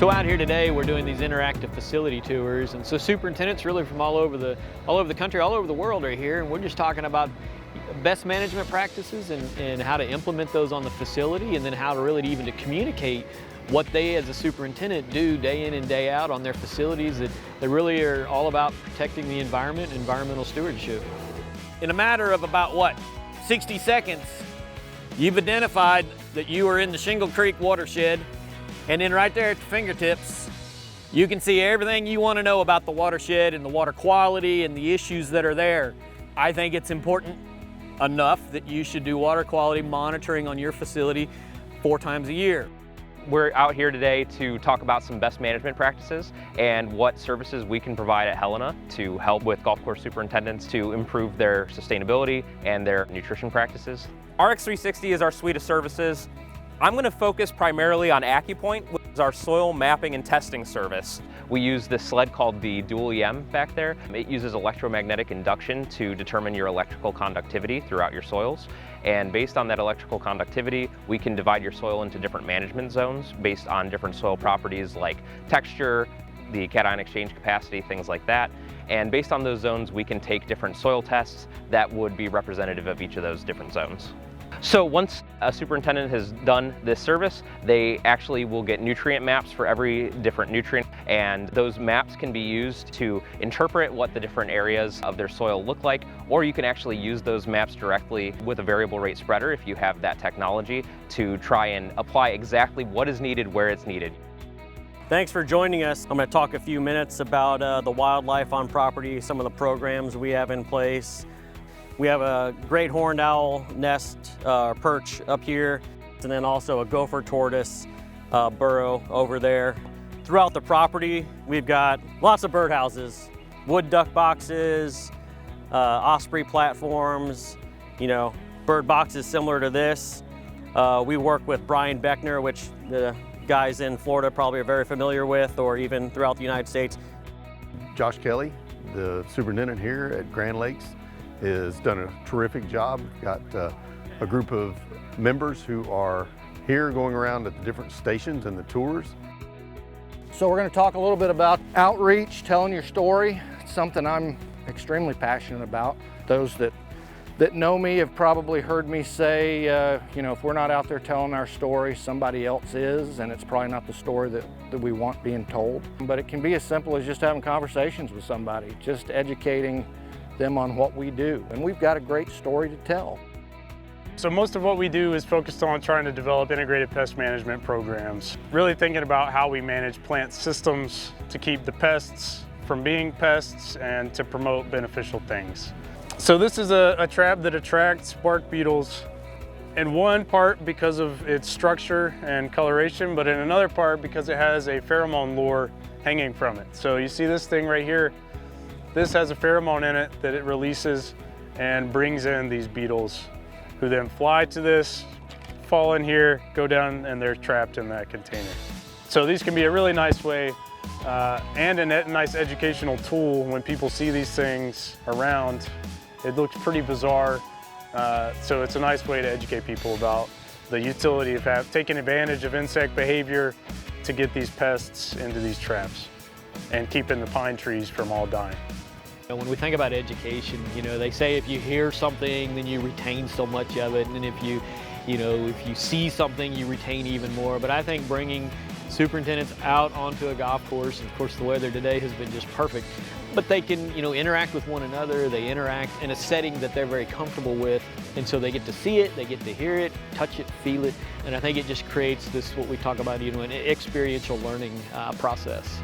So out here today, we're doing these interactive facility tours, and so superintendents really from all over the country, all over the world are here, and we're just talking about best management practices and how to implement those on the facility, and then how to really even to communicate what they as a superintendent do day in and day out on their facilities that really are all about protecting the environment and environmental stewardship. In a matter of about, 60 seconds, you've identified that you are in the Shingle Creek watershed, and then right there at the fingertips, you can see everything you want to know about the watershed and the water quality and the issues that are there. I think it's important enough that you should do water quality monitoring on your facility 4 times a year. We're out here today to talk about some best management practices and what services we can provide at Helena to help with golf course superintendents to improve their sustainability and their nutrition practices. RX360 is our suite of services. I'm going to focus primarily on AccuPoint, which is our soil mapping and testing service. We use this sled called the Dual EM back there. It uses electromagnetic induction to determine your electrical conductivity throughout your soils. And based on that electrical conductivity, we can divide your soil into different management zones based on different soil properties like texture, the cation exchange capacity, things like that. And based on those zones, we can take different soil tests that would be representative of each of those different zones. So once a superintendent has done this service, they actually will get nutrient maps for every different nutrient, and those maps can be used to interpret what the different areas of their soil look like, or you can actually use those maps directly with a variable rate spreader if you have that technology to try and apply exactly what is needed where it's needed. Thanks for joining us. I'm going to talk a few minutes about the wildlife on property, some of the programs we have in place. We have a great horned owl nest perch up here, and then also a gopher tortoise burrow over there. Throughout the property, we've got lots of birdhouses, wood duck boxes, osprey platforms, bird boxes similar to this. We work with Brian Beckner, which the guys in Florida probably are very familiar with, or even throughout the United States. Josh Kelly, the superintendent here at Grand Lakes, has done a terrific job. Got a group of members who are here going around at the different stations and the tours. So we're going to talk a little bit about outreach, telling your story. It's something I'm extremely passionate about. Those that know me have probably heard me say, if we're not out there telling our story, somebody else is, and it's probably not the story that we want being told. But it can be as simple as just having conversations with somebody, just educating them on what we do. And we've got a great story to tell. So most of what we do is focused on trying to develop integrated pest management programs. Really thinking about how we manage plant systems to keep the pests from being pests and to promote beneficial things. So this is a trap that attracts bark beetles in one part because of its structure and coloration, but in another part because it has a pheromone lure hanging from it. So you see this thing right here. This has a pheromone in it that it releases and brings in these beetles who then fly to this, fall in here, go down, and they're trapped in that container. So these can be a really nice way and a nice educational tool when people see these things around. It looks pretty bizarre, so it's a nice way to educate people about the utility of taking advantage of insect behavior to get these pests into these traps and keeping the pine trees from all dying. When we think about education, they say if you hear something, then you retain so much of it, and if you see something, you retain even more. But I think bringing superintendents out onto a golf course, and of course the weather today has been just perfect, but they can interact with one another. They interact in a setting that they're very comfortable with, and so they get to see it, they get to hear it, touch it, feel it, and I think it just creates this, what we talk about, an experiential learning process.